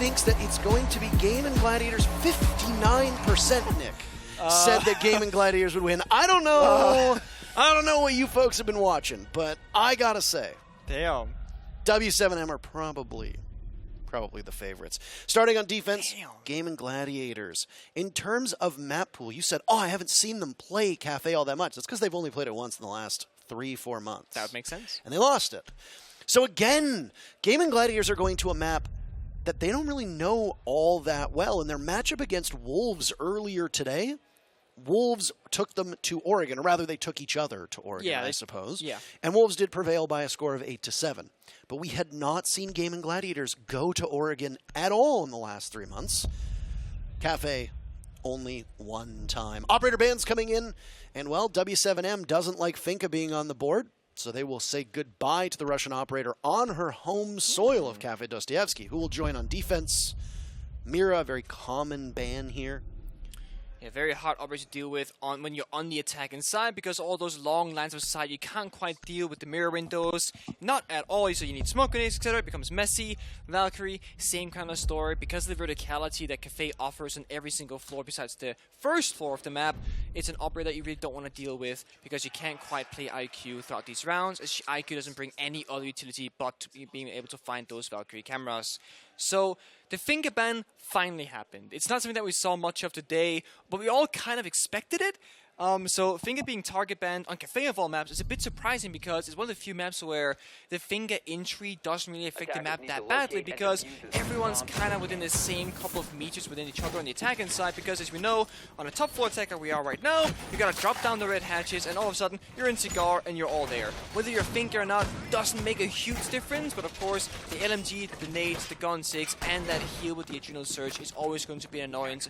thinks that it's going to be Gaimin Gladiators. 59%, Nick, said that Gaimin Gladiators would win. I don't know. I don't know what you folks have been watching, but I gotta say, damn, W7M are probably the favorites. Starting on defense, Damn. Gaimin Gladiators. In terms of map pool, you said, oh, I haven't seen them play Cafe all that much. That's because they've only played it once in the last 3-4 months. That would make sense. And they lost it. So again, Gaimin Gladiators are going to a map that they don't really know all that well. In their matchup against Wolves earlier today, Wolves took them to Oregon, or rather they took each other to Oregon, I suppose. Yeah. And Wolves did prevail by a score of 8-7. But we had not seen Gaimin Gladiators go to Oregon at all in the last 3 months. Cafe, only one time. Operator bands coming in, and well, W7M doesn't like Finka being on the board, so they will say goodbye to the Russian operator on her home soil of Cafe Dostoevsky, who will join on defense. Mira, a very common ban here. Yeah, very hard operator to deal with when you're on the attacking side, because all those long lines of sight, you can't quite deal with the mirror windows. Not at all, so you need smoke grenades, etc. It becomes messy. Valkyrie, same kind of story. Because of the verticality that Cafe offers on every single floor besides the first floor of the map, it's an operator that you really don't want to deal with, because you can't quite play IQ throughout these rounds, as IQ doesn't bring any other utility but being able to find those Valkyrie cameras. So the finger ban finally happened. It's not something that we saw much of today, but we all kind of expected it. So finger being target banned on Cafe of all maps is a bit surprising, because it's one of the few maps where the finger entry doesn't really affect the map that badly, because everyone's kind of within the same couple of meters within each other on the attacking side, because as we know, on a top floor attack like we are right now, you gotta drop down the red hatches and all of a sudden you're in Cigar and you're all there. Whether you're finger or not doesn't make a huge difference, but of course the LMG, the nades, the gun 6 and that heal with the adrenal surge is always going to be an annoyance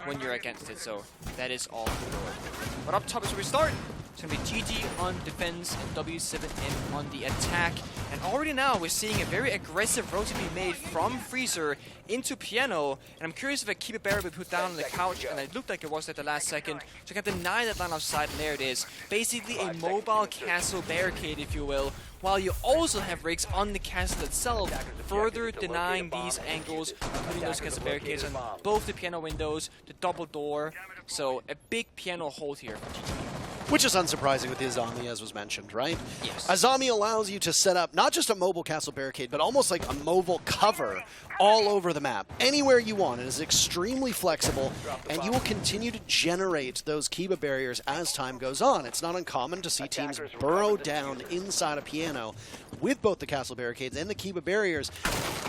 when you're against it, so that is all good. But up top is where we start. It's going to be GG on defense and W7M on the attack. And already now we're seeing a very aggressive rotate be made from Freezer into Piano. And I'm curious if a keeper barrier will be put down on the couch, and it looked like it was at the last second. So I can deny that line of sight, and there it is. Basically a mobile castle barricade, if you will, while you also have rigs on the castle itself, further denying these angles, putting those castle barricades on both the Piano windows, the double door. So a big Piano hold here for GG. Which is unsurprising with the Azami, as was mentioned, right? Yes. Azami allows you to set up not just a mobile castle barricade, but almost like a mobile cover all over the map, anywhere you want. It is extremely flexible, and you will continue to generate those Kiba barriers as time goes on. It's not uncommon to see teams burrow down inside a Piano with both the castle barricades and the Kiba barriers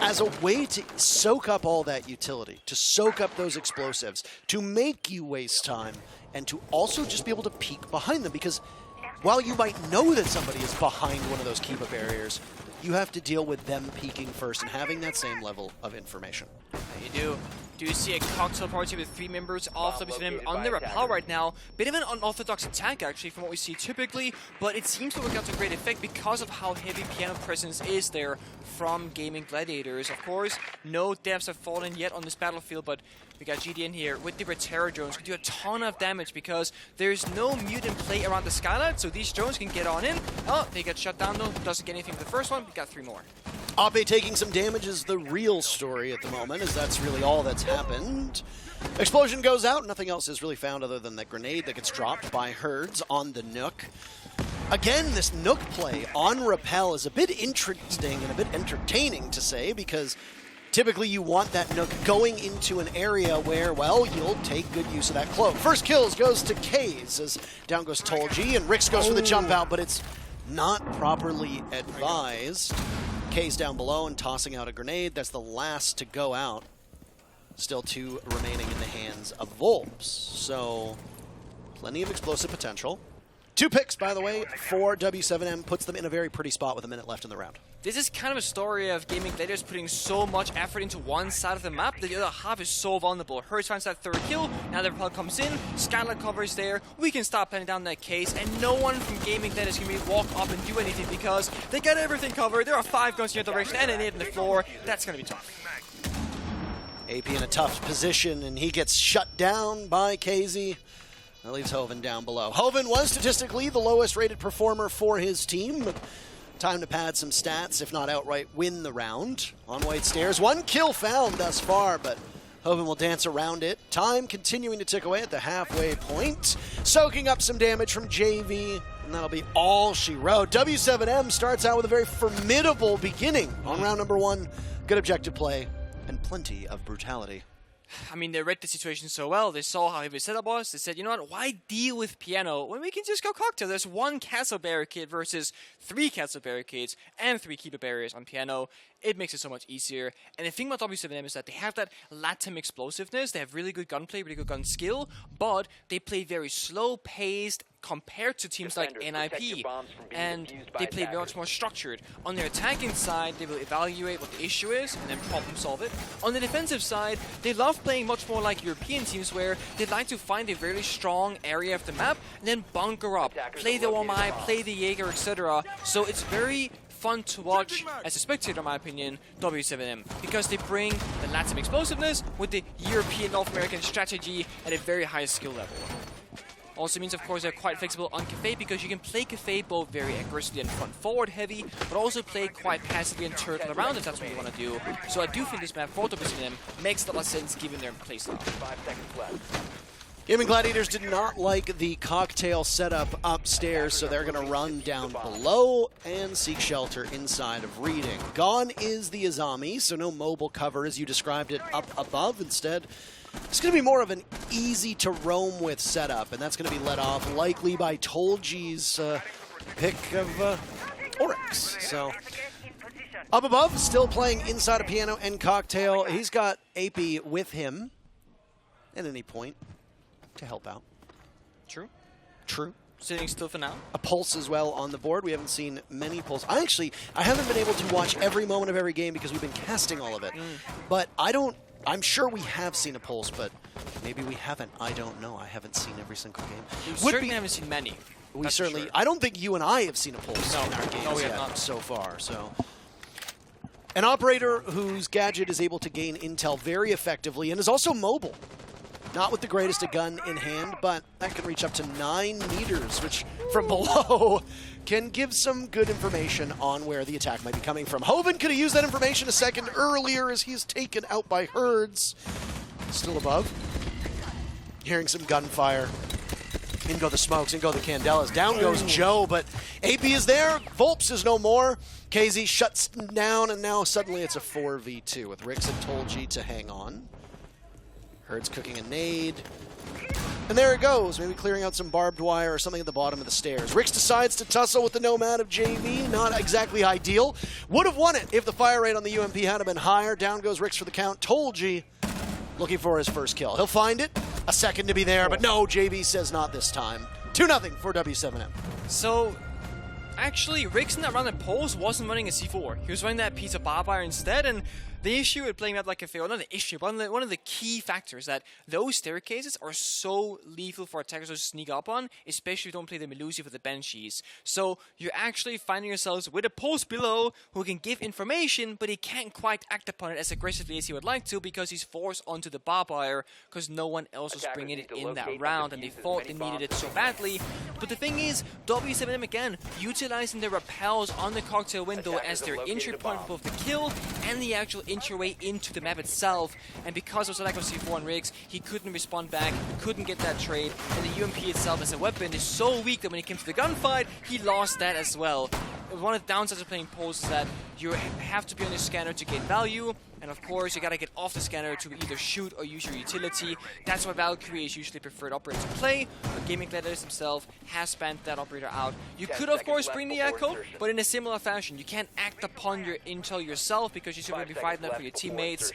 as a way to soak up all that utility, to soak up those explosives, to make you waste time, and to also just be able to peek behind them, because while you might know that somebody is behind one of those Kiba barriers, you have to deal with them peeking first and having that same level of information. You do. Do you see a cocktail party with 3 members of W7M on the rappel right now? Bit of an unorthodox attack, actually, from what we see typically, but it seems to work out to great effect because of how heavy Piano presence is there from Gaimin Gladiators. Of course, no deaths have fallen yet on this battlefield, but we got GD in here with the Terror drones. Can do a ton of damage because there's no mutant play around the skylight, so these drones can get on in. Oh, they get shut down though. Doesn't get anything for the first one. We got 3 more. Ape taking some damage is the real story at the moment, as that's really all that's happened. Explosion goes out. Nothing else is really found other than that grenade that gets dropped by Herds on the Nook. Again, this Nook play on rappel is a bit interesting and a bit entertaining to say, because typically you want that Nook going into an area where, well, you'll take good use of that cloak. First kills goes to Kaze, as down goes Tolji, and Rix goes for the jump out, but it's not properly advised. Kaze down below and tossing out a grenade. That's the last to go out. Still 2 remaining in the hands of Volps. So plenty of explosive potential. 2 picks, by the way, for W7M. Puts them in a very pretty spot with a minute left in the round. This is kind of a story of Gaimin Gladiators putting so much effort into one side of the map that the other half is so vulnerable. Hertz finds that 3rd kill, now the rappel comes in, Skylight cover is there, we can stop penning down that case, and no one from Gaimin Gladiators can really walk up and do anything because they got everything covered. There are 5 guns in your direction and an 8 on the floor. That's going to be tough. AP in a tough position, and he gets shut down by KZ. That leaves Hoven down below. Hoven was statistically the lowest rated performer for his team, but Time to pad some stats, if not outright win the round. On white stairs, 1 kill found thus far, but Hoven will dance around it. Time continuing to tick away at the halfway point. Soaking up some damage from JV, and that'll be all she wrote. W7M starts out with a very formidable beginning on round number 1. Good objective play and plenty of brutality. I mean, they read the situation so well. They saw how heavy the setup was. They said, you know what, why deal with piano when we can just go cocktail? There's 1 castle barricade versus 3 castle barricades and 3 keeper barriers on piano. It makes it so much easier. And the thing about W7M is that they have that latent explosiveness. They have really good gunplay, really good gun skill, but they play very slow-paced compared to teams like NIP. And they play much more structured. On their attacking side, they will evaluate what the issue is and then problem solve it. On the defensive side, they love playing much more like European teams where they like to find a very strong area of the map and then bunker up, play the OMI, play the Jaeger, etc. So it's very fun to watch as a spectator, in my opinion, W7M, because they bring the Latin explosiveness with the European North American strategy at a very high skill level. Also means, of course, they're quite flexible on Cafe because you can play Cafe both very aggressively and front forward heavy, but also play quite passively and turtle around if that's what you want to do. So I do think this map for W7M makes a lot of sense given their playstyle. 5 seconds left. Gaimin Gladiators did not like the cocktail setup upstairs, so they're going to run down below and seek shelter inside of Reading. Gone is the Azami, so no mobile cover as you described it up above. Instead, it's going to be more of an easy-to-roam-with setup, and that's going to be led off likely by Tolji's pick of Oryx. So up above, still playing inside a piano and cocktail. He's got AP with him at any point to help out. True. True. Sitting still for now. A pulse as well on the board. We haven't seen many pulse. I haven't been able to watch every moment of every game because we've been casting all of it. But I'm sure we have seen a pulse, but maybe we haven't. I don't know. I haven't seen every single game. We certainly haven't seen many. We certainly, I don't think you and I have seen a pulse in our games we have yet not. so far. So, an operator whose gadget is able to gain intel very effectively and is also mobile. Not with the greatest of gun in hand, but that can reach up to 9 meters, which from below can give some good information on where the attack might be coming from. Hoven could have used that information a second earlier as he's taken out by Herds. Still above. Hearing some gunfire. In go the smokes, in go the candelas. Down goes Joe, but AP is there. Volps is no more. KZ shuts down, and now suddenly it's a 4v2 with Rix and Tolji to hang on. Herds cooking a nade. And there it goes. Maybe clearing out some barbed wire or something at the bottom of the stairs. Rix decides to tussle with the Nomad of JV. Not exactly ideal. Would have won it if the fire rate on the UMP had been higher. Down goes Rix for the count. Tolji looking for his first kill. He'll find it. A second to be there, but no, JV says not this time. 2-0 for W7M. So, actually, Rix in that round at Pulse wasn't running a C4. He was running that piece of barbed wire instead, and the issue with playing that like a fail, not the issue, but one of the key factors that those staircases are so lethal for attackers to sneak up on, especially if you don't play the Melusi for the Banshees. So you're actually finding yourselves with a Pulse below who can give information, but he can't quite act upon it as aggressively as he would like to because he's forced onto the barbed wire because no one else was bringing it in that round, and they thought they needed it so badly. But the thing is, W7M again, utilizing the repels on the cocktail window as their entry point for both the kill and the actual entry way into the map itself, and because of the lack of C4 on Riggs, he couldn't respond back, couldn't get that trade, and the UMP itself as a weapon is so weak that when it came to the gunfight, he lost that as well. One of the downsides of playing Pulse is that you have to be on the scanner to gain value, and of course you gotta get off the scanner to either shoot or use your utility. That's why Valkyrie is usually preferred operator to play, but Gaimin Gladiators himself has spanned that operator out. You could of course bring the echo, but in a similar fashion. You can't act upon your intel yourself because you're still going to be fighting that for your teammates.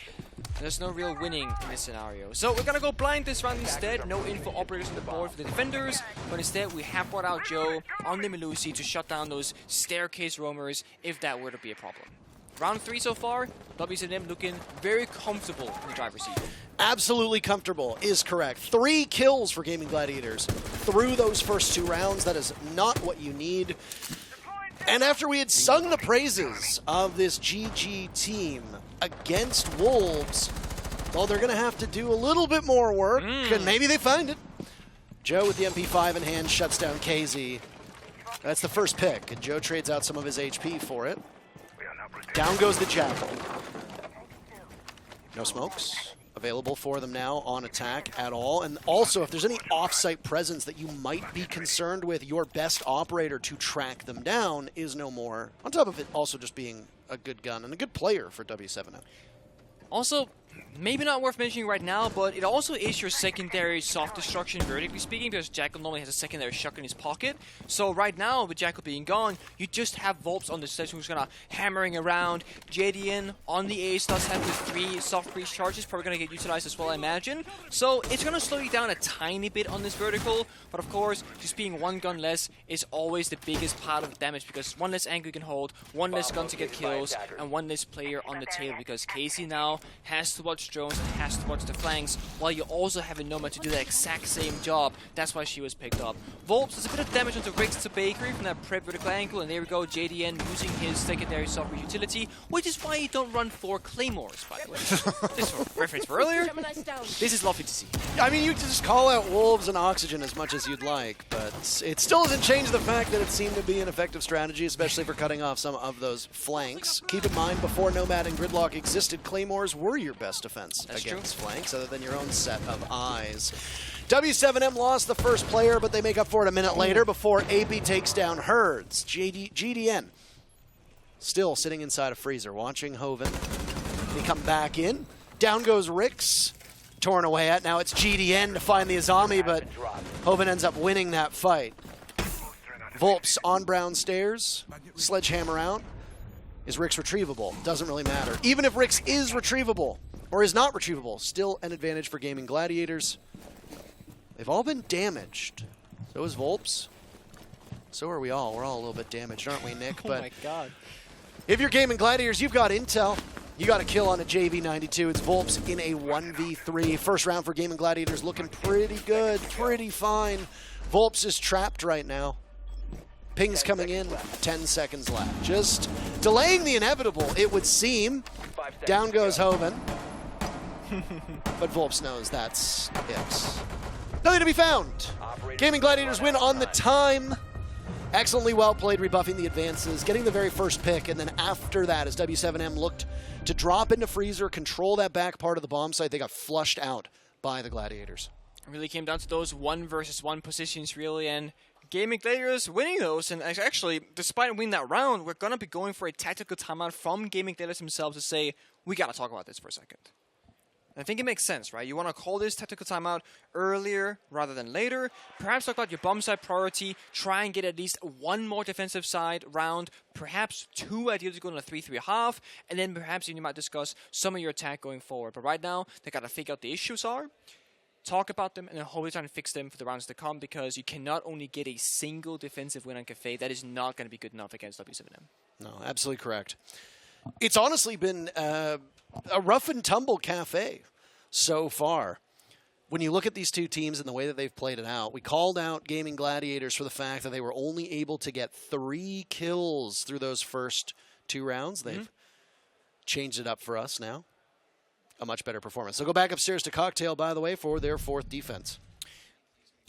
There's no real winning in this scenario. So we're gonna go blind this round instead. No info operators on the board for the defenders, but instead we have brought out Joe on the Melusi to shut down those staircase roamers if that were to be a problem. Round 3 so far, W7M looking very comfortable in the driver's seat. Absolutely comfortable is correct. 3 kills for Gaimin Gladiators through those first 2 rounds. That is not what you need. And after we had sung the praises of this GG team against Wolves, well, they're going to have to do a little bit more work, and maybe they find it. Joe with the MP5 in hand shuts down KZ. That's the first pick, and Joe trades out some of his HP for it. Down goes the Jackal. No smokes available for them now on attack at all. And also, if there's any off-site presence that you might be concerned with, your best operator to track them down is no more. On top of it also just being a good gun and a good player for w7m. Also, maybe not worth mentioning right now, but it also is your secondary soft destruction, vertically speaking, because Jackal normally has a secondary shotgun in his pocket. So right now, with Jackal being gone, you just have Volps on the stage who's gonna hammering around. JDN on the ace does have the 3 soft breach charges, probably gonna get utilized as well, I imagine. So it's gonna slow you down a tiny bit on this vertical, but of course, just being 1 gun less is always the biggest part of the damage, because 1 less angle you can hold, 1 less gun to get kills, and 1 less player on the table, because Casey now has to watch drones and has to watch the flanks, while you also have a Nomad to do the exact same job. That's why she was picked up. Volps does a bit of damage onto Rix to Bakery from that prep vertical angle, and there we go, JDN using his secondary software utility, which is why you don't run 4 Claymores, by the way. Just for reference for earlier. This is lovely to see. I mean, you can just call out Wolves and Oxygen as much as you'd like, but it still doesn't change the fact that it seemed to be an effective strategy, especially for cutting off some of those flanks. Keep in mind, before Nomad and Gridlock existed, Claymores were your best defense against flanks, other than your own set of eyes. W7M lost the first player, but they make up for it a minute later before AP takes down Herds. GDN still sitting inside a freezer, watching Hoven. They come back in. Down goes Rix. Torn away at. Now it's GDN to find the Azami, but Hoven ends up winning that fight. Volps on brown stairs. Sledgehammer out. Is Rix retrievable? Doesn't really matter. Even if Rix is retrievable, or is not retrievable, still an advantage for Gaimin Gladiators. They've all been damaged. So is Volps. So are we all. We're all a little bit damaged, aren't we, Nick? Oh my god. If you're Gaimin Gladiators, you've got intel. You got a kill on a JV92. It's Volps in a 1v3. First round for Gaimin Gladiators looking pretty good, pretty fine. Volps is trapped right now. Ping's coming in, 10 seconds left. Just delaying the inevitable, it would seem. Down goes Hoven. But Volps knows that's it. Nothing to be found. Gaimin Gladiators win on the time. Excellently well played, rebuffing the advances, getting the very first pick, and then after that, as W7M looked to drop into freezer, control that back part of the bomb site, they got flushed out by the Gladiators. It really came down to those 1 versus 1 positions, really, and Gaimin Gladiators winning those, and actually, despite winning that round, we're going to be going for a tactical timeout from Gaimin Gladiators themselves to say, we got to talk about this for a second. I think it makes sense, right? You want to call this tactical timeout earlier rather than later. Perhaps talk about your bomb side priority. Try and get at least 1 more defensive side round. Perhaps 2 ideally to go in a 3-3.5. And then perhaps you might discuss some of your attack going forward. But right now, they got to figure out the issues are. Talk about them and then hopefully try and fix them for the rounds to come, because you cannot only get a single defensive win on Cafe. That is not going to be good enough against W7M. No, absolutely correct. It's honestly been a rough and tumble Cafe so far. When you look at these 2 teams and the way that they've played it out, we called out Gaimin Gladiators for the fact that they were only able to get 3 kills through those first 2 rounds. They've changed it up for us now. A much better performance. So go back upstairs to Cocktail, by the way, for their 4th defense.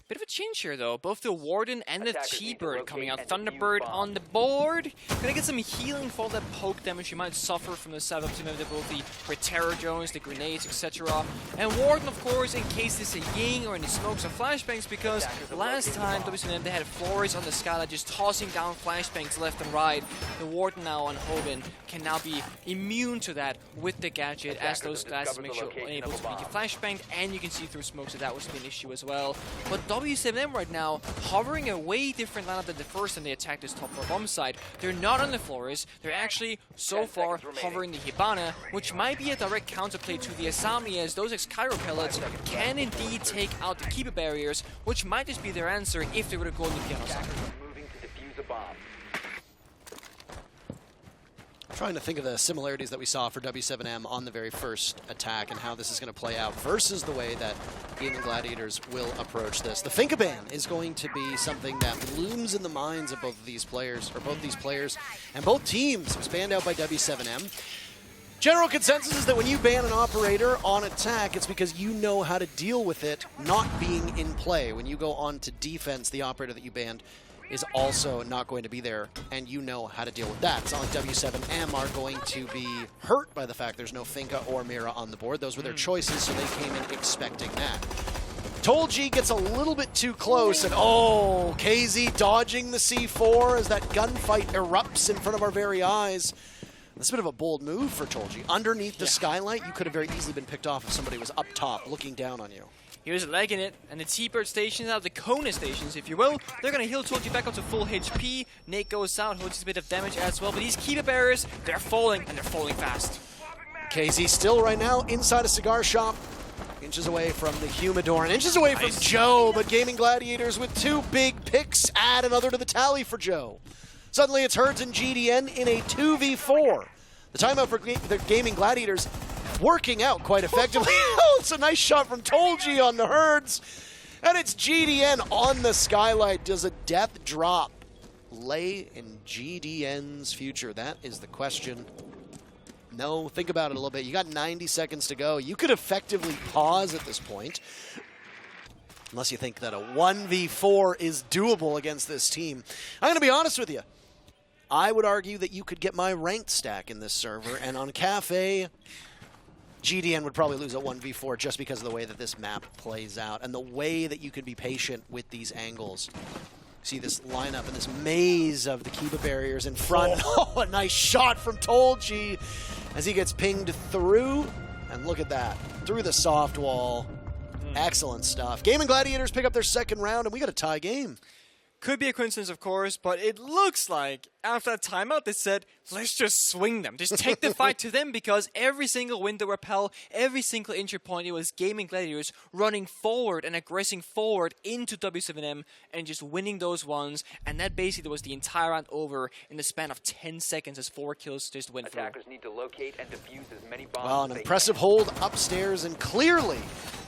Bit of a change here, though. Both the Warden and the T-Bird coming out. Thunderbird on the board. Gonna get some healing for that poke damage you might suffer from the side of both the Terror Drones, the grenades, etc. And Warden, of course, in case there's a Ying or any smokes or flashbangs, because last time w7m they had Flores on the skyline just tossing down flashbangs left and right. The Warden now on Hoven can now be immune to that with the gadget, as those glasses make sure unable to be flashbanged, and you can see through smoke, so that was an issue as well. But w7m right now hovering a way different lineup than the first, and they attacked this top 4 bomb side. They're not on the Flores. They're actually so far hovering the Hibana, which might be a direct counterplay to the Asami, as those X-Cairo pellets can indeed take out the keeper barriers, which might just be their answer if they were to go on the piano side. Trying to think of the similarities that we saw for W7M on the very first attack and how this is going to play out versus the way that Gaimin Gladiators will approach this. The Finkaban is going to be something that looms in the minds of both of these players, or both these players, and both teams. It was banned out by W7M. General consensus is that when you ban an operator on attack, it's because you know how to deal with it not being in play. When you go on to defense, the operator that you banned is also not going to be there, and you know how to deal with that. It's not like W7M are going to be hurt by the fact there's no Finka or Mira on the board. Those were their choices, so they came in expecting that. Tolji gets a little bit too close, and oh, KZ dodging the C4 as that gunfight erupts in front of our very eyes. That's a bit of a bold move for Tolji. Underneath the skylight, you could have very easily been picked off if somebody was up top looking down on you. He was legging it, and the T-Bird stations, the Kona stations, if you will, they're going to heal Tolji back up to full HP. Nate goes out, holds a bit of damage as well, but these Kiva barriers, they're falling, and they're falling fast. KZ still right now inside a cigar shop. Inches away from the Humidor and inches away from Joe, but Gaimin Gladiators with 2 big picks add another to the tally for Joe. Suddenly it's Herds and GDN in a 2v4. The timeout for the Gaimin Gladiators working out quite effectively. Oh, it's a nice shot from Tolji on the Herds. And it's GDN on the skylight. Does a death drop lay in GDN's future? That is the question. No, think about it a little bit. You got 90 seconds to go. You could effectively pause at this point. Unless you think that a 1v4 is doable against this team. I'm going to be honest with you. I would argue that you could get my ranked stack in this server, and on Cafe, GDN would probably lose a 1v4 just because of the way that this map plays out and the way that you could be patient with these angles. See this lineup and this maze of the Kiba barriers in front. Oh, a nice shot from Tolji as he gets pinged through. And look at that, through the soft wall. Excellent stuff. Gaimin Gladiators pick up their second round, and we got a tie game. Could be a coincidence, of course, but it looks like after that timeout they said, let's just swing them. Just take the fight to them, because every single window rappel, every single entry point, it was Gaimin Gladiators running forward and aggressing forward into W7M and just winning those ones. And that basically was the entire round over in the span of 10 seconds as 4 kills just went through. Attackers need to locate and defuse as many bombs. Well, an impressive hold upstairs, and clearly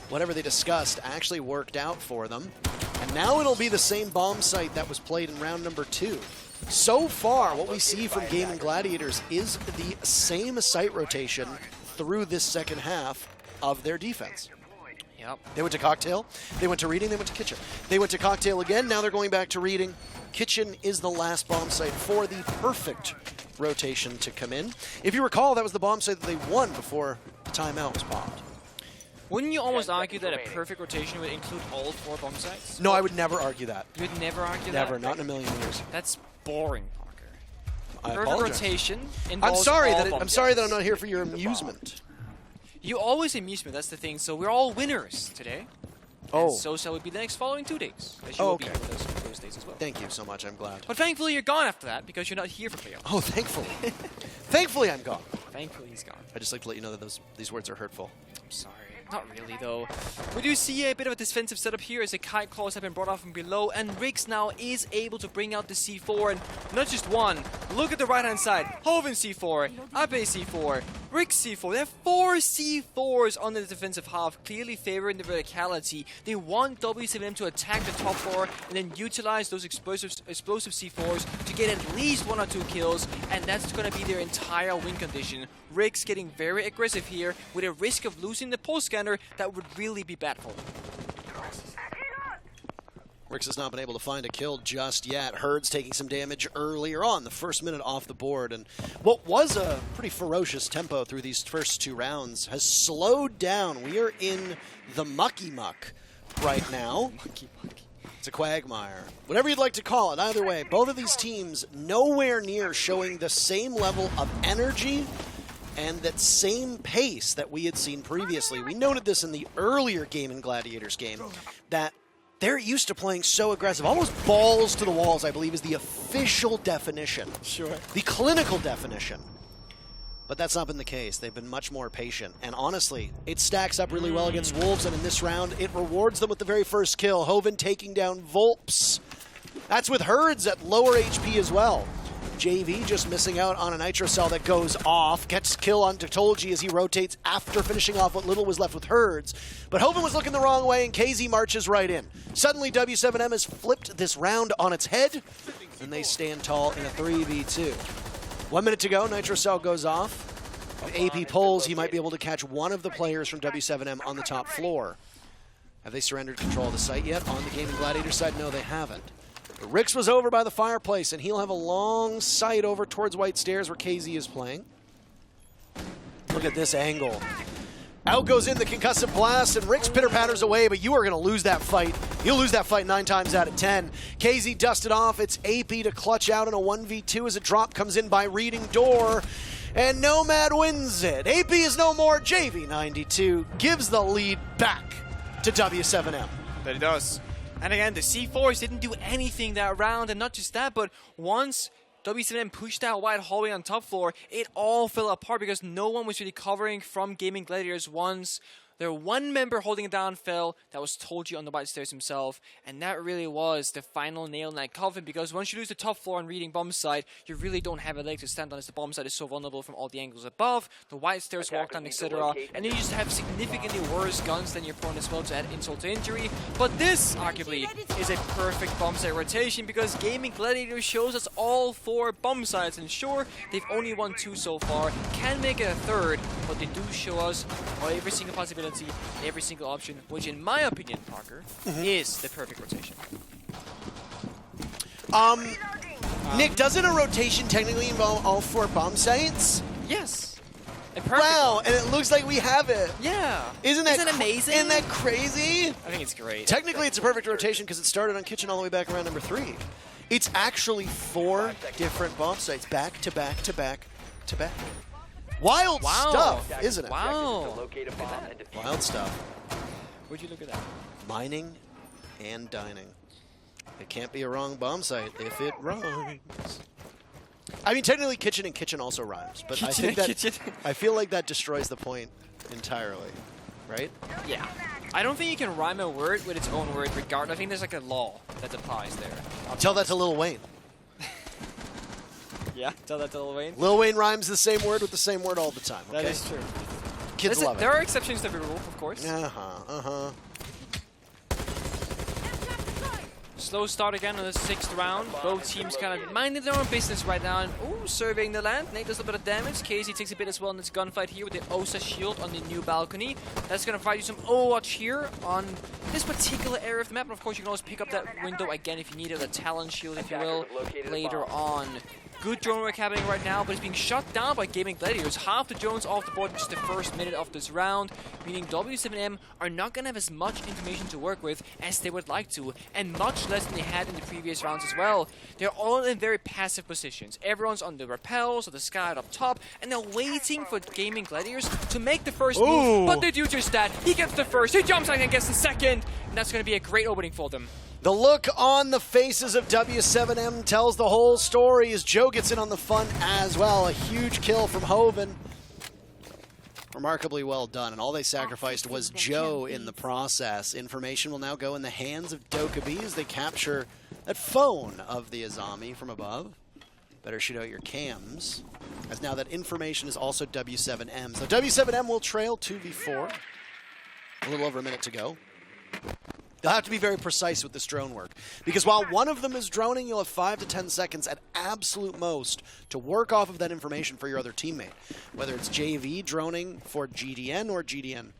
whatever they discussed actually worked out for them. And now it'll be the same bomb site that was played in round number 2. So far, what we see from Gaimin Gladiators is the same site rotation through this second half of their defense. Yep. They went to Cocktail, they went to Reading, they went to Kitchen. They went to Cocktail again, now they're going back to Reading. Kitchen is the last bomb site for the perfect rotation to come in. If you recall, that was the bomb site that they won before the timeout was popped. Wouldn't you almost argue that a perfect rotation would include all 4 bomb sites? No, I would never argue that. You would never argue that? Never, not in a million years. That's boring, Parker. I perfect apologize. rotation I'm involves sorry all that bomb I'm sorry that I'm sites. not here for your amusement. You always amuse me, that's the thing. So we're all winners today. Oh. And so shall we be the next following 2 days. As you will be okay. with us for those days as well. Thank you so much, I'm glad. But thankfully you're gone after that, because you're not here for playoffs. Oh, thankfully. Thankfully I'm gone. Thankfully he's gone. I just like to let you know that these words are hurtful. I'm sorry. Not really, though. We do see a bit of a defensive setup here as the kite claws have been brought off from below, and Riggs now is able to bring out the C4, and not just one. Look at the right-hand side. Hoven C4, Abe C4, Riggs C4. They have 4 C4s on the defensive half, clearly favoring the verticality. They want W7M to attack the top floor and then utilize those explosive C4s to get at least 1 or 2 kills, and that's going to be their entire win condition. Riggs getting very aggressive here with a risk of losing the pulse scanner that would really be bad for them. Rix has not been able to find a kill just yet. Herds taking some damage earlier on, the first minute off the board. And what was a pretty ferocious tempo through these first 2 rounds has slowed down. We are in the mucky muck right now. It's a quagmire. Whatever you'd like to call it. Either way, both of these teams nowhere near showing the same level of energy and that same pace that we had seen previously. We noted this in the earlier Gaimin Gladiators game, that they're used to playing so aggressive. Almost balls to the walls, I believe, is the official definition. Sure. The clinical definition. But that's not been the case. They've been much more patient. And honestly, it stacks up really well against Wolves, and in this round, it rewards them with the very first kill. Hoven taking down Volps. That's with Herds at lower HP as well. JV just missing out on a Nitro Cell that goes off. Gets kill on Tolji as he rotates after finishing off what little was left with Herds. But Hoven was looking the wrong way, and KZ marches right in. Suddenly, W7M has flipped this round on its head, and they stand tall in a 3v2. 1 minute to go. Nitro Cell goes off. If AP pulls, he might be able to catch one of the players from W7M on the top floor. Have they surrendered control of the site yet? On the Gaimin Gladiator side, no, they haven't. But Rix was over by the fireplace, and he'll have a long sight over towards White Stairs where KZ is playing. Look at this angle. Out goes in the concussive blast, and Rix pitter-patters away, but you are going to lose that fight. You'll lose that fight 9 times out of 10. KZ dusted off. It's AP to clutch out in a 1v2 as a drop comes in by reading door, and Nomad wins it. AP is no more. JV92 gives the lead back to W7M. That it does. And again, the C4s didn't do anything that round, and not just that, but once W7M pushed that wide hallway on top floor, it all fell apart because no one was really covering from Gaimin Gladiators once their one member holding it down fell. That was Toji on the White Stairs himself, and that really was the final nail in that coffin, because once you lose the top floor on reading bomb site, you really don't have a leg to stand on as the bomb site is so vulnerable from all the angles above, the White Stairs walk down, etc. And then you just have significantly worse guns than your opponent as well to add insult to injury. But this, arguably, is a perfect bomb site rotation, because Gaimin Gladiators shows us all 4 bomb sites, and sure, they've only won 2 so far, can make it a 3rd, but they do show us every single possibility, every single option, which in my opinion, Parker, is the perfect rotation. Nick, doesn't a rotation technically involve all 4 bomb sites? Yes. Wow, and it looks like we have it. Yeah. Isn't that amazing? Isn't that crazy? I think it's great. Technically, it's a perfect rotation because it started on Kitchen all the way back around number 3. It's actually 4 different bomb sites, back to back to back to back. Wild stuff, isn't it? Wow. Wild stuff. Would you look at that? Mining and dining. It can't be a wrong bomb site if it rhymes. I mean, technically, kitchen and kitchen also rhymes, but I think that I feel like that destroys the point entirely, right? Yeah. I don't think you can rhyme a word with its own word regardless. I think there's like a law that applies there. Tell that to Lil Wayne. Yeah, tell that to Lil Wayne. Lil Wayne rhymes the same word with the same word all the time. Okay? That is true. Kids love it. There are exceptions to every rule, of course. Slow start again on the 6th round. Both teams kind of minding their own business right now. And, ooh, surveying the land. Nate does a bit of damage. KZ takes a bit as well in this gunfight here with the Osa shield on the new balcony. That's going to provide you some Overwatch here on this particular area of the map. And of course, you can always pick up that window again if you need it, a Talon shield, if you will, later on. Good drone work happening right now, but it's being shut down by Gaimin Gladiators. Half the drones off the board in just the first minute of this round, meaning W7M are not going to have as much information to work with as they would like to, and much less than they had in the previous rounds as well. They're all in very passive positions. Everyone's on the rappels or the sky up top, and they're waiting for Gaimin Gladiators to make the first move, but they do just that. He gets the first, he jumps and gets the second, and that's going to be a great opening for them. The look on the faces of W7M tells the whole story as Joe gets in on the fun as well. A huge kill from Hoven. Remarkably well done, and all they sacrificed was Joe in the process. Information will now go in the hands of Dokkaebi as they capture that phone of the Azami from above. Better shoot out your cams, as now that information is also W7M. So W7M will trail 2v4. A little over a minute to go. You'll have to be very precise with this drone work, because while one of them is droning, you'll have 5 to 10 seconds at absolute most to work off of that information for your other teammate. Whether it's JV droning for GDN or GDN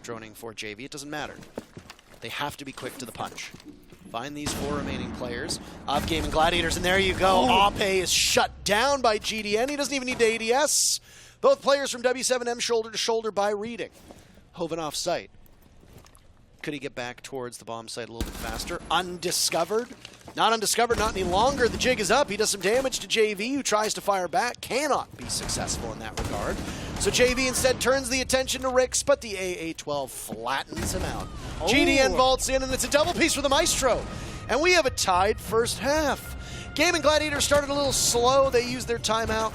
droning for JV, it doesn't matter. They have to be quick to the punch. Find these 4 remaining players of Gaimin Gladiators, and there you go. Ape is shut down by GDN. He doesn't even need to ADS. Both players from W7M shoulder to shoulder by reading. Hoven off site. Could he get back towards the bomb site a little bit faster? Undiscovered. Not undiscovered, not any longer. The jig is up. He does some damage to JV, who tries to fire back. Cannot be successful in that regard. So JV instead turns the attention to Rix, but the AA-12 flattens him out. GDN vaults in, and it's a double piece for the Maestro. And we have a tied first half. Gaimin Gladiators started a little slow. They used their timeout.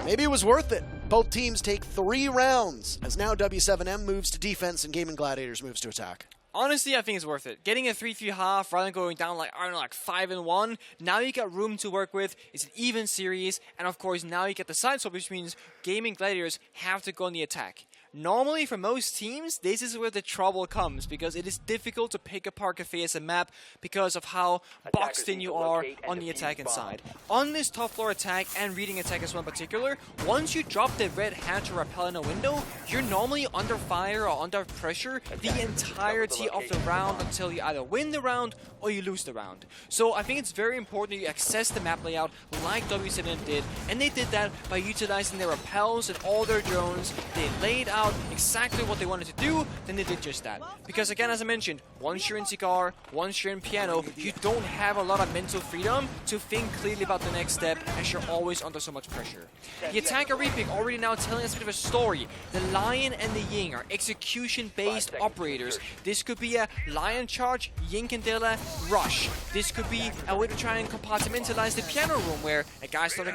Maybe it was worth it. Both teams take 3 rounds, as now W7M moves to defense and Gaimin Gladiators moves to attack. Honestly, I think it's worth it. Getting a 3-3 half rather than going down like, I don't know, like 5-1. Now you got room to work with. It's an even series. And of course, now you get the side swap, which means Gaimin Gladiators have to go on the attack. Normally, for most teams, this is where the trouble comes, because it is difficult to pick apart Cafe as a map because of how boxed in you are on the attacking side. On this top floor attack and reading attack as well in particular, once you drop the red hatch or rappel in a window, you're normally under fire or under pressure the entirety of the round until you either win the round or you lose the round. So I think it's very important that you access the map layout like w7m did, and they did that by utilizing their rappels and all their drones. They laid out exactly what they wanted to do, then they did just that. Because again, as I mentioned, once you're in Cigar, once you're in Piano, you don't have a lot of mental freedom to think clearly about the next step, as you're always under so much pressure. The attacker repick already now telling us a bit of a story. The Lion and the Ying are execution-based operators. This could be a Lion charge, Ying Candela, rush. This could be a way to try and compartmentalize the Piano room, where a guy stuck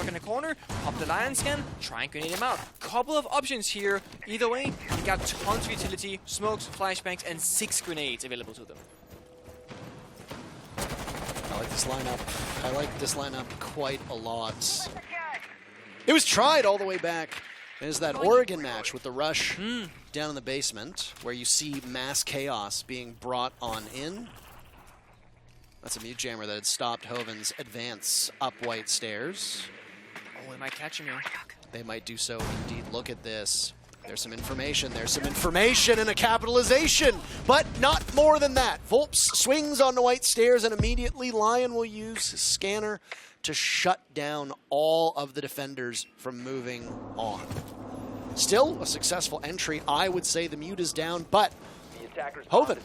in a corner, pop the Lion scan, try and grenade him out. Couple of options here. Either way, you got tons of utility, smokes, flashbangs, and 6 grenades available to them. I like this lineup. I like this lineup quite a lot. It was tried all the way back. There's that Oregon match with the rush down in the basement, where you see mass chaos being brought on in. That's a mute jammer that had stopped Hoven's advance up white stairs. Oh, they might catch him here. They might do so indeed. Look at this. There's some information. There's some information and a capitalization, but not more than that. Volps swings on the white stairs, and immediately Lion will use his scanner to shut down all of the defenders from moving on. Still a successful entry. I would say the mute is down, but Hoven,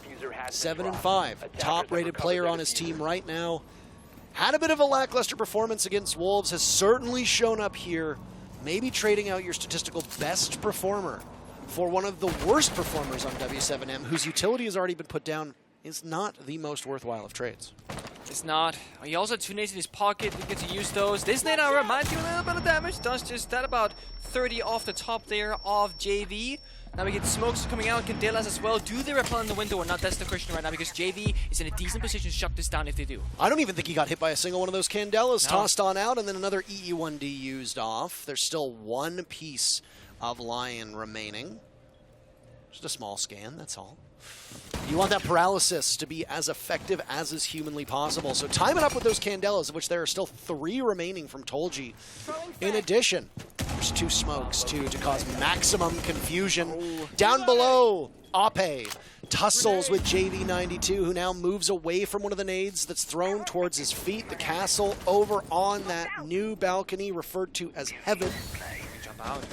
7-5, top-rated player on his team right now. Had a bit of a lackluster performance against Wolves, has certainly shown up here. Maybe trading out your statistical best performer for one of the worst performers on w7m, whose utility has already been put down, is not the most worthwhile of trades. It's not. He also had 2 nades in his pocket. We get to use those. This nade hour might do a little bit of damage. Does just that, about 30 off the top there of JV. Now we get smokes coming out, Candelas as well. Do they repel in the window or not? That's the question right now, because JV is in a decent position to shut this down if they do. I don't even think he got hit by a single one of those Candelas. No. Tossed on out, and then another EE1D used off. There's still one piece of Lion remaining. Just a small scan, that's all. You want that paralysis to be as effective as is humanly possible. So time it up with those Candelas, of which there are still 3 remaining from Tolji. In addition, there's 2 smokes, too, to cause maximum confusion. Down below, Ape tussles with JV92, who now moves away from one of the nades that's thrown towards his feet. The castle over on that new balcony referred to as heaven.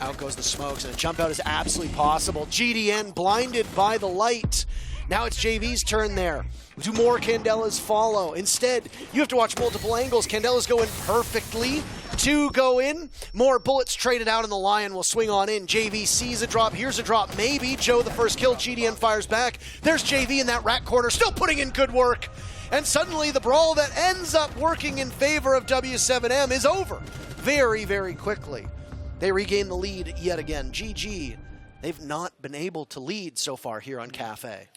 Out goes the smokes, and a jump out is absolutely possible. GDN blinded by the light. Now it's JV's turn there. 2 more Candelas follow. Instead, you have to watch multiple angles. Candelas go in perfectly. 2 go in. More bullets traded out, and the Lion will swing on in. JV sees a drop. Here's a drop. Maybe. Joe the first kill. GDN fires back. There's JV in that rat corner, still putting in good work. And suddenly the brawl that ends up working in favor of w7m is over very, very quickly. They regain the lead yet again. GG. They've not been able to lead so far here on Cafe.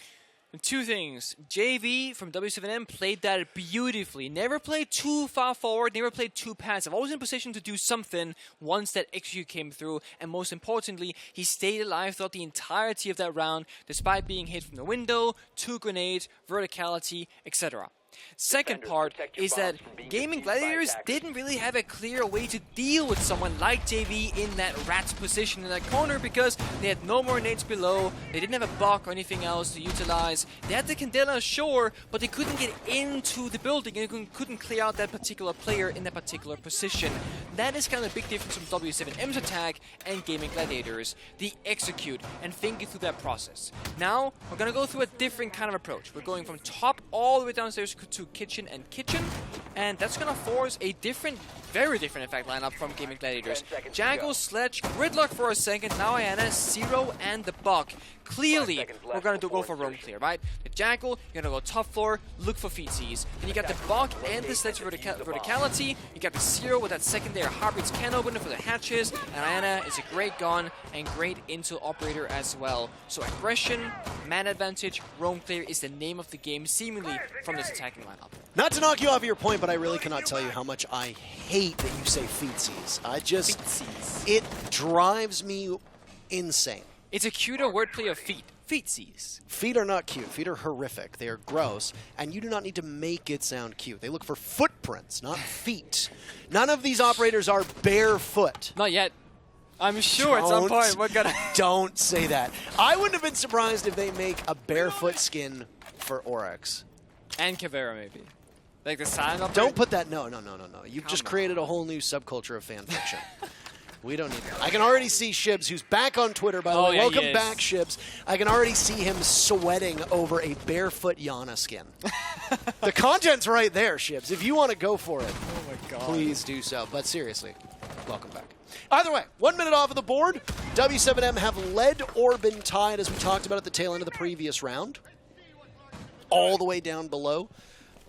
2 things. JV from w7m played that beautifully. Never played too far forward, never played too passive. Always in position to do something once that execute came through. And most importantly, he stayed alive throughout the entirety of that round, despite being hit from the window, 2 grenades, verticality, etc. Second part is that Gaimin Gladiators didn't really have a clear way to deal with someone like JV in that rat's position in that corner, because they had no more nades below, they didn't have a buck or anything else to utilize. They had the Candela ashore, but they couldn't get into the building and couldn't clear out that particular player in that particular position. That is kind of a big difference from w7m's attack and Gaimin Gladiators. They execute and think through that process. Now, we're going to go through a different kind of approach. We're going from top all the way downstairs to kitchen and kitchen, and that's gonna force a different, very different in fact lineup from Gaimin Gladiators. Jackal, Sledge, Gridlock for a second, now Iana, Zero, and the Buck. Clearly, we're gonna go for roam clear, right? The Jackal, you're gonna go top floor, look for feetsies. Then you got the Buck and the Sledge verticality. You got the Zero with that secondary Heartbeats can opener for the hatches, and Iana is a great gun and great intel operator as well. So aggression, man advantage, roam clear is the name of the game, seemingly from this attacking lineup. Not to knock you off your point, but I really cannot tell you how much I hate that you say feetsies. It drives me insane. It's a cuter wordplay of feet. Feetsies. Feet are not cute. Feet are horrific. They are gross, and you do not need to make it sound cute. They look for footprints, not feet. None of these operators are barefoot. Not yet. I'm sure at some point we're gonna... Don't say that. I wouldn't have been surprised if they make a barefoot skin for Oryx. And Kavera, maybe. Like the sign up. Don't put that... No. You've just created a whole new subculture of fan fiction. We don't need that. I can already see Shibs, who's back on Twitter, by the way. Yeah, Welcome back, Shibs. I can already see him sweating over a barefoot Yana skin. The content's right there, Shibs. If you want to go for it, oh my God, please do so. But seriously, welcome back. Either way, 1 minute off of the board. W7M have led or been tied, as we talked about at the tail end of the previous round. All the way down below.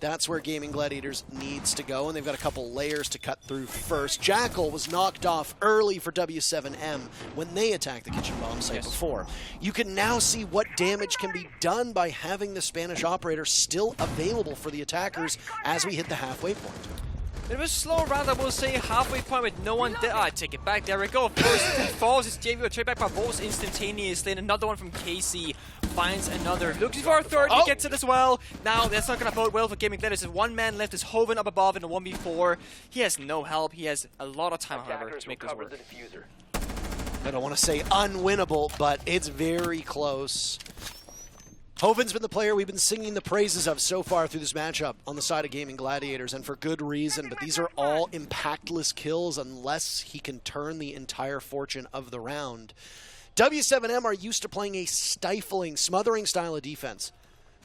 That's where Gaimin Gladiators needs to go, and they've got a couple layers to cut through first. Jackal was knocked off early for W7M when they attacked the kitchen bomb site before. You can now see what damage can be done by having the Spanish operator still available for the attackers as we hit the halfway point. It was a slow round, I will say, halfway point with no one there. I take it back. There we go. First falls. It's JV with trade back by Volts instantaneously. And another one from Casey finds another. Looking for a third. He gets it as well. Now, that's not going to bode well for Gaimin Gladiators. One man left is Hoven up above in a 1v4. He has no help. He has a lot of time, however, to make this work. I don't want to say unwinnable, but it's very close. Hoven's been the player we've been singing the praises of so far through this matchup on the side of Gaimin Gladiators, and for good reason, but these are all impactless kills unless he can turn the entire fortune of the round. W7M are used to playing a stifling, smothering style of defense.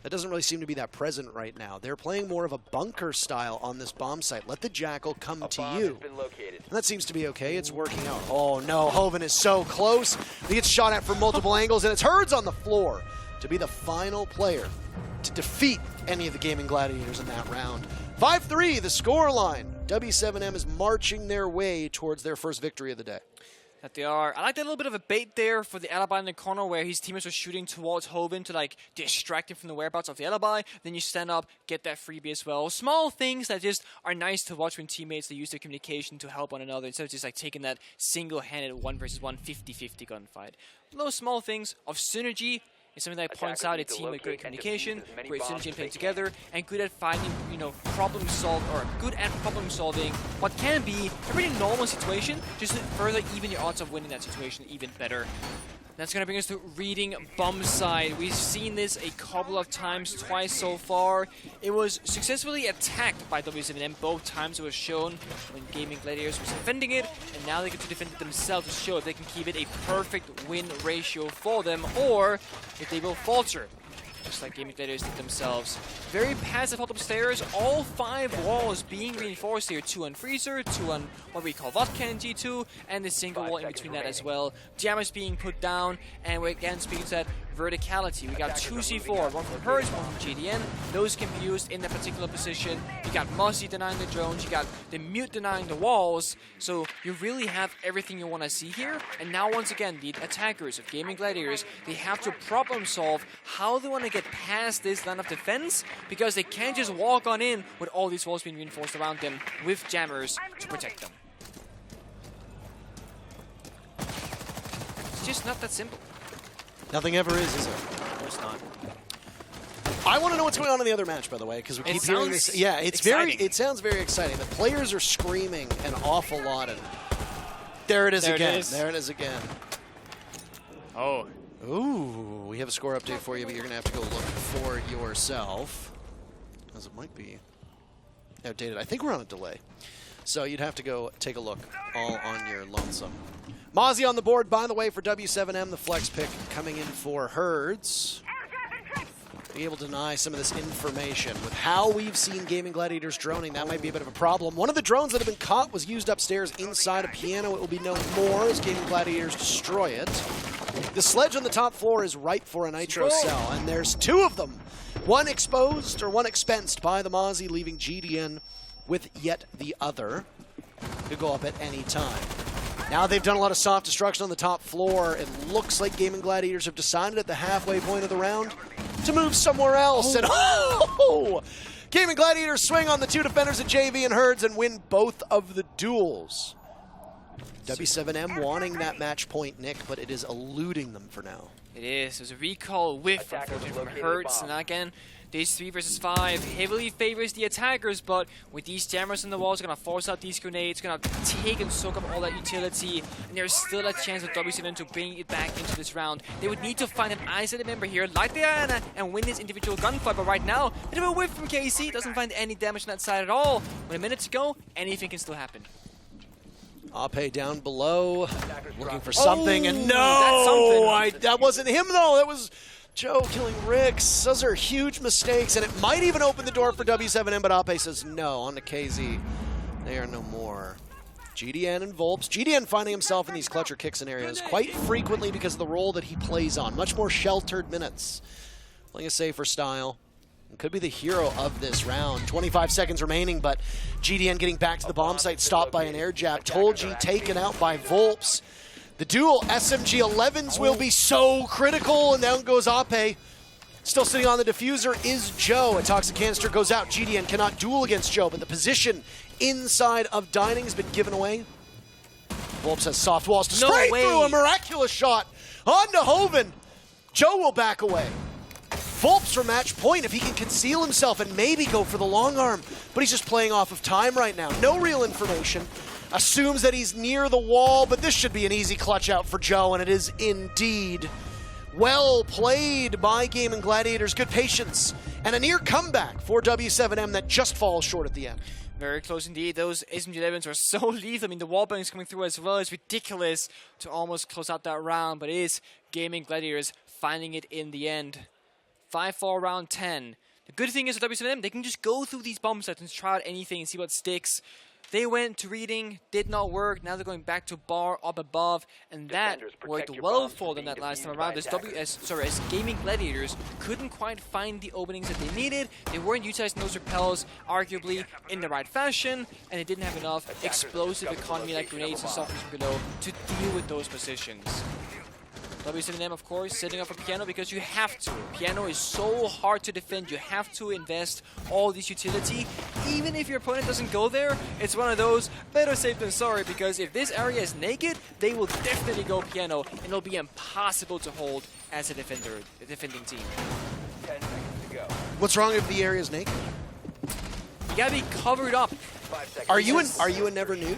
That doesn't really seem to be that present right now. They're playing more of a bunker style on this bomb site. Let the Jackal come to you. And that seems to be okay. It's working out. Oh no, Hoven is so close. He gets shot at from multiple angles, and it's Herds on the floor to be the final player to defeat any of the Gaimin Gladiators in that round. 5-3, the scoreline. W7M is marching their way towards their first victory of the day. That they are. I like that little bit of a bait there for the alibi in the corner where his teammates were shooting towards Hoven to like distract him from the whereabouts of the alibi. Then you stand up, get that freebie as well. Small things that just are nice to watch when teammates, they use their communication to help one another instead of just like taking that single-handed 1 versus 1 50-50 gunfight. Those small things of synergy is something that points out a team with great communication, great synergy in playing together, and good at finding, problem solving what can be a pretty normal situation, just to further even your odds of winning that situation even better. That's going to bring us to reading bomb side. We've seen this a couple of times, twice so far. It was successfully attacked by W7M. Both times it was shown when Gaimin Gladiators was defending it, and now they get to defend it themselves to show if they can keep it a perfect win ratio for them, or if they will falter, just like Gaimin Gladiators did themselves. Very passive hold upstairs, all 5 walls being reinforced here. 2 on Freezer, 2 on what we call Vodka and G2, and the single wall in between that as well. Pyjamas being put down, and we again speaking to that verticality. We got 2 C4, 1 from Herds, 1 from JDN. Those can be used in that particular position. You got Mossy denying the drones, you got the Mute denying the walls, so you really have everything you want to see here. And now once again, the attackers of Gaimin Gladiators, they have to problem solve how they want to get past this line of defense, because they can't just walk on in with all these walls being reinforced around them with jammers to protect them. It's just not that simple. Nothing ever is it? No, it's not. I want to know what's going on in the other match, by the way, because we keep hearing this. Yeah, it sounds very exciting. The players are screaming an awful lot, and there it is again. There it is again. Oh. Ooh, we have a score update for you, but you're going to have to go look for yourself, as it might be outdated. I think we're on a delay, so you'd have to go take a look all on your lonesome. Mozzie on the board, by the way, for W7M, the flex pick coming in for Herds. Be able to deny some of this information. With how we've seen Gaimin Gladiators droning, that might be a bit of a problem. One of the drones that have been caught was used upstairs inside a piano. It will be known more as Gaimin Gladiators destroy it. The sledge on the top floor is ripe for a nitro cell, and there's 2 of them. One exposed, or one expensed by the Mozzie, leaving GDN with yet the other. Could go up at any time. Now they've done a lot of soft destruction on the top floor. It looks like Gaimin Gladiators have decided at the halfway point of the round to move somewhere else. And Gaimin Gladiators swing on the 2 defenders at JV and Herds and win both of the duels. W7M wanting that match point, Nick, but it is eluding them for now. It is. There's a recall whiff, unfortunately, from Hertz. And again, this 3 versus 5 heavily favors the attackers, but with these jammers on the walls, going to force out these grenades, going to take and soak up all that utility, and there's still a chance of W7M to bring it back into this round. They would need to find an isolated member here, like Diana, and win this individual gunfight, but right now, bit of a whiff from KC, doesn't find any damage on that side at all. With a minute to go, anything can still happen. Ape down below, looking for something, and that's something. that wasn't him though, that was Joe killing Rix. Those are huge mistakes, and it might even open the door for W7M, but Ape says no. On to KZ. They are no more. GDN and Volps. GDN finding himself in these clutch or kick scenarios quite frequently because of the role that he plays on. Much more sheltered minutes. Playing a safer style. Could be the hero of this round. 25 seconds remaining, but GDN getting back to the bomb site, stopped by an air jab. Tolji taken out by Volps. The dual SMG-11s will be so critical, and down goes Ape. Still sitting on the diffuser is Joe. A toxic canister goes out. GDN cannot duel against Joe, but the position inside of Dining has been given away. Volps has soft walls to spray through a miraculous shot onto Hoven. Joe will back away. Volps for match point if he can conceal himself and maybe go for the long arm, but he's just playing off of time right now. No real information. Assumes that he's near the wall, but this should be an easy clutch out for Joe, and it is indeed. Well played by Gaimin Gladiators. Good patience and a near comeback for W7M that just falls short at the end. Very close indeed. Those SMG-11s are so lethal. I mean, the wallbangs coming through as well. It's ridiculous to almost close out that round, but it is Gaimin Gladiators finding it in the end. 5-4 round 10. The good thing is with W7M, they can just go through these bomb sites and try out anything and see what sticks. They went to reading, did not work. Now they're going back to bar up above, and that worked well for them that last time around. As Gaimin Gladiators couldn't quite find the openings that they needed. They weren't utilizing those repels, arguably, in the right fashion, and they didn't have enough explosive economy like grenades and stuff from below to deal with those positions. W7M, of course, setting up for Piano because you have to. Piano is so hard to defend. You have to invest all this utility. Even if your opponent doesn't go there, it's one of those better safe than sorry, because if this area is naked, they will definitely go Piano, and it'll be impossible to hold as a defending team. 10 seconds to go. What's wrong if the area is naked? You gotta be covered up. 5 seconds. Are you a never nude?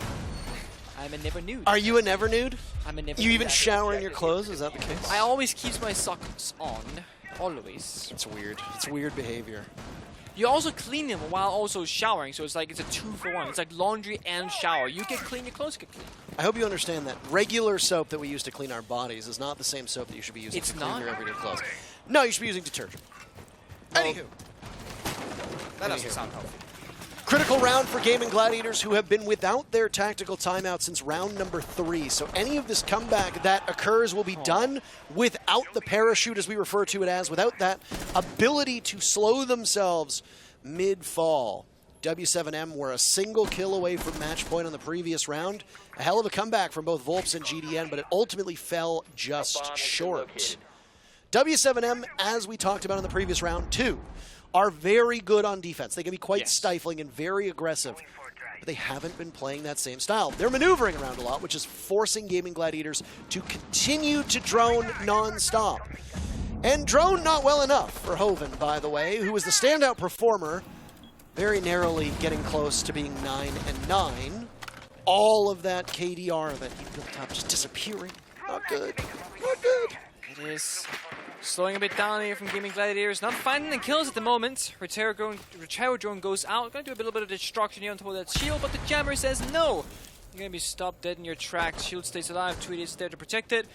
I'm a never nude. Are you a never nude? I'm a never You nude. even shower in your clothes? Is that the case? I always keep my socks on. Always. It's weird. It's weird behavior. You also clean them while also showering, so it's like it's a 2-for-1. It's like laundry and shower. You get clean, your clothes get clean. I hope you understand that regular soap that we use to clean our bodies is not the same soap that you should be using to clean your everyday clothes. No, you should be using detergent. Well, Anywho. That doesn't sound healthy. Critical round for Gaimin Gladiators, who have been without their tactical timeout since round number 3. So any of this comeback that occurs will be done without the parachute, as we refer to it as, without that ability to slow themselves mid-fall. W7M were a single kill away from match point on the previous round. A hell of a comeback from both Volps and GDN, but it ultimately fell just short. W7M, as we talked about in the previous round, too, are very good on defense. They can be quite stifling and very aggressive, but they haven't been playing that same style. They're maneuvering around a lot, which is forcing Gaimin Gladiators to continue to drone non-stop. And drone not well enough for Hoven, by the way, who was the standout performer, very narrowly getting close to being 9-9. All of that KDR that he built up just disappearing. Not good. Not good. It is slowing a bit down here from Gaimin Gladiators. Not finding the kills at the moment. Retaro drone goes out. Going to do a little bit of destruction here onto that shield, but the jammer says no. You're going to be stopped dead in your tracks. Shield stays alive. Tweet is there to protect it.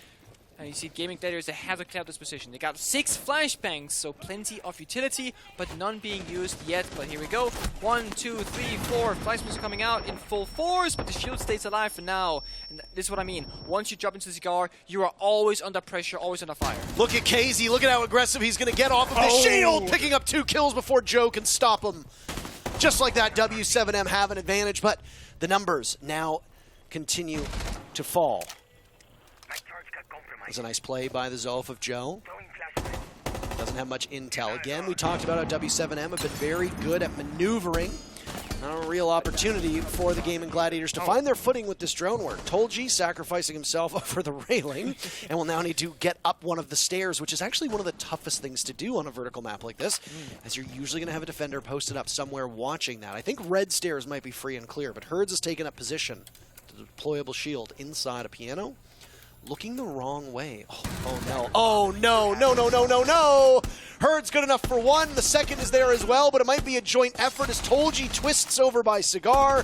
And you see Gaimin Gladiators, they have to clear out this position. They got 6 flashbangs, so plenty of utility, but none being used yet. But here we go. 1, 2, 3, 4. Flashbangs are coming out in full force, but the shield stays alive for now. And this is what I mean. Once you drop into the cigar, you are always under pressure, always under fire. Look at KZ. Look at how aggressive he's going to get off of his shield, picking up 2 kills before Joe can stop him. Just like that, W7M have an advantage, but the numbers now continue to fall. It's a nice play by the Zof of Joe. Doesn't have much intel. Again, we talked about how W7M have been very good at maneuvering A real opportunity for the Gaimin Gladiators to find their footing with this drone work. Tolji sacrificing himself over the railing and will now need to get up one of the stairs, which is actually one of the toughest things to do on a vertical map like this, as you're usually going to have a defender posted up somewhere watching that. I think red stairs might be free and clear, but Herds has taken up position. The deployable shield inside a piano. Looking the wrong way. Oh no. Oh no, no, no, no, no, no! Herd's good enough for one. The second is there as well, but it might be a joint effort as Tolji twists over by Cigar.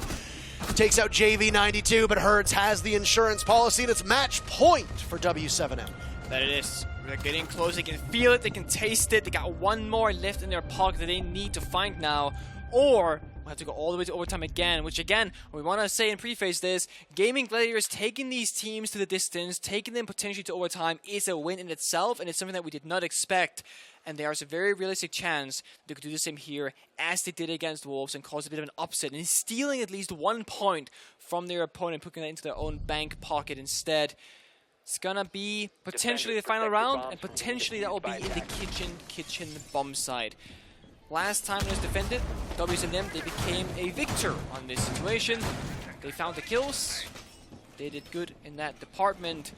Takes out JV92, but Herds has the insurance policy, and it's match point for W7M. That it is. They're getting close. They can feel it. They can taste it. They got one more left in their pocket that they need to find now. Or we'll have to go all the way to overtime again, which again, we want to say and preface this, Gaimin Gladiators taking these teams to the distance, taking them potentially to overtime is a win in itself, and it's something that we did not expect. And there's a very realistic chance they could do the same here as they did against Wolves and cause a bit of an upset and stealing at least 1 point from their opponent, putting that into their own bank pocket instead. It's gonna be potentially the final round, and potentially that will be in the kitchen bomb side. Last time it was defended, w7m, they became a victor on this situation. They found the kills. They did good in that department.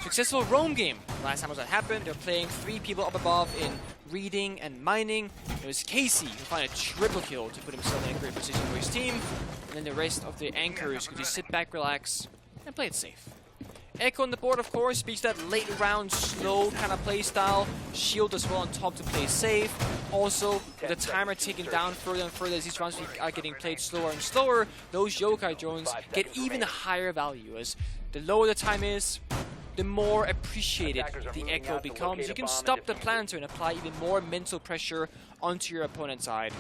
Successful roam game. Last time that happened, they're playing 3 people up above in reading and mining. It was Casey who found a triple kill to put himself in a great position for his team. And then the rest of the anchors could just sit back, relax, and play it safe. Echo on the board, of course, speaks that late round slow kind of play style. Shield as well on top to play safe. Also, with the timer ticking down further and further as these rounds are getting played slower and slower, those yokai drones get even higher value, as the lower the time is, the more appreciated the Echo becomes. You can stop the planter and apply even more mental pressure onto your opponent's side.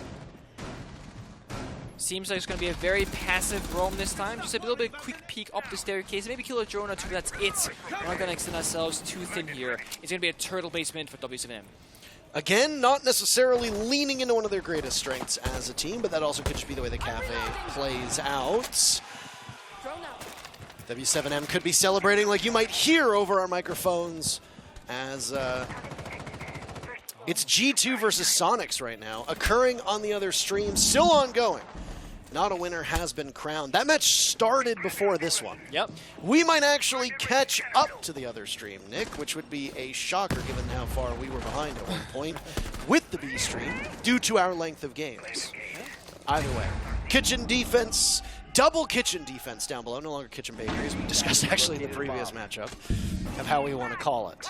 Seems like it's going to be a very passive roam this time. Just a little bit quick peek up the staircase. Maybe kill a drone or two, that's it. We're not going to extend ourselves too thin here. It's going to be a turtle basement for w7m. Again, not necessarily leaning into one of their greatest strengths as a team, but that also could just be the way the Cafe plays out. W7M could be celebrating like you might hear over our microphones as it's G2 versus Soniqs right now, occurring on the other stream, still ongoing. Not a winner has been crowned. That match started before this one. Yep. We might actually catch up to the other stream, Nick, which would be a shocker given how far we were behind at one point with the B stream due to our length of games. Either way, kitchen defense, double kitchen defense down below, no longer kitchen bakery, as we discussed actually in the previous matchup of how we want to call it.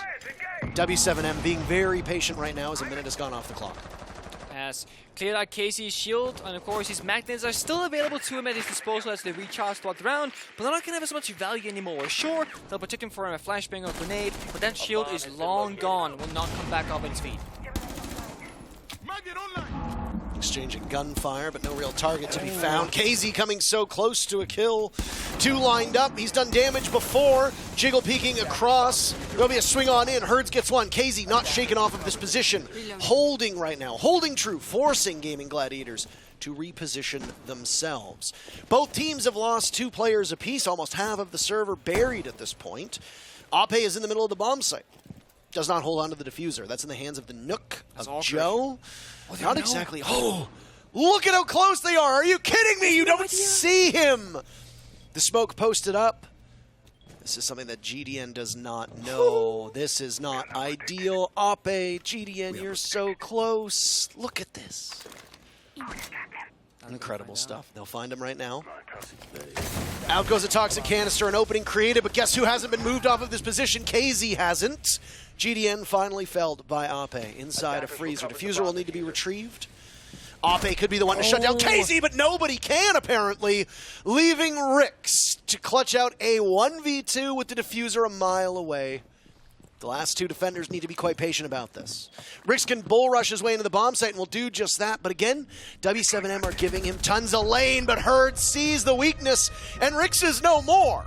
W7M being very patient right now as a minute has gone off the clock. Has cleared out Casey's shield, and of course his magnets are still available to him at his disposal as they recharge throughout the round, but they're not going to have as much value anymore. Sure, they'll protect him from a flashbang or grenade, but that shield is long gone, will not come back up on his feet. Exchanging gunfire, but no real target to be found. KZ coming so close to a kill. 2 lined up. He's done damage before. Jiggle peeking across. There'll be a swing on in. Herds gets one. KZ not shaken off of this position. Holding right now. Holding true. Forcing Gaimin Gladiators to reposition themselves. Both teams have lost 2 players apiece. Almost half of the server buried at this point. Ape is in the middle of the bomb site. Does not hold on to the diffuser. That's in the hands of the Nook of Joe. Not exactly. Oh, look at how close they are. Are you kidding me? You don't see him. The smoke posted up. This is something that GDN does not know. This is not ideal. Ape, GDN, you're so close. Look at this. Incredible stuff. They'll find him right now. Out goes a toxic canister, an opening created, but guess who hasn't been moved off of this position? KZ hasn't. GDN finally felled by Ape inside a freezer. Diffuser will need to be retrieved. Ape could be the one to shut down KZ, but nobody can, apparently, leaving Rix to clutch out a 1v2 with the diffuser a mile away. The last 2 defenders need to be quite patient about this. Rix can bull rush his way into the bomb site and will do just that. But again, W7M are giving him tons of lane, but Herd sees the weakness, and Rix is no more.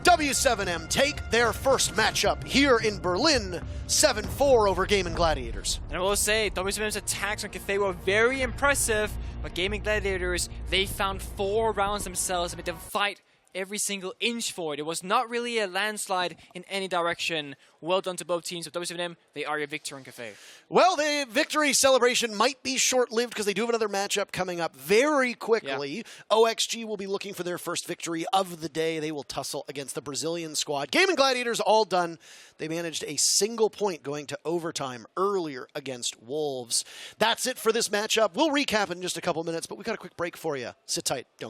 W7M take their first matchup here in Berlin, 7-4 over Gaimin Gladiators. And I will say, w7m's attacks on Cathay were very impressive, but Gaimin Gladiators, they found 4 rounds themselves amid the fight every single inch for it. It was not really a landslide in any direction. Well done to both teams. Of w7m, they are your victor in Cafe. Well, the victory celebration might be short-lived because they do have another matchup coming up very quickly. Yeah. OXG will be looking for their first victory of the day. They will tussle against the Brazilian squad. Gaimin Gladiators all done. They managed a single point going to overtime earlier against Wolves. That's it for this matchup. We'll recap in just a couple minutes, but we got a quick break for you. Sit tight. Don't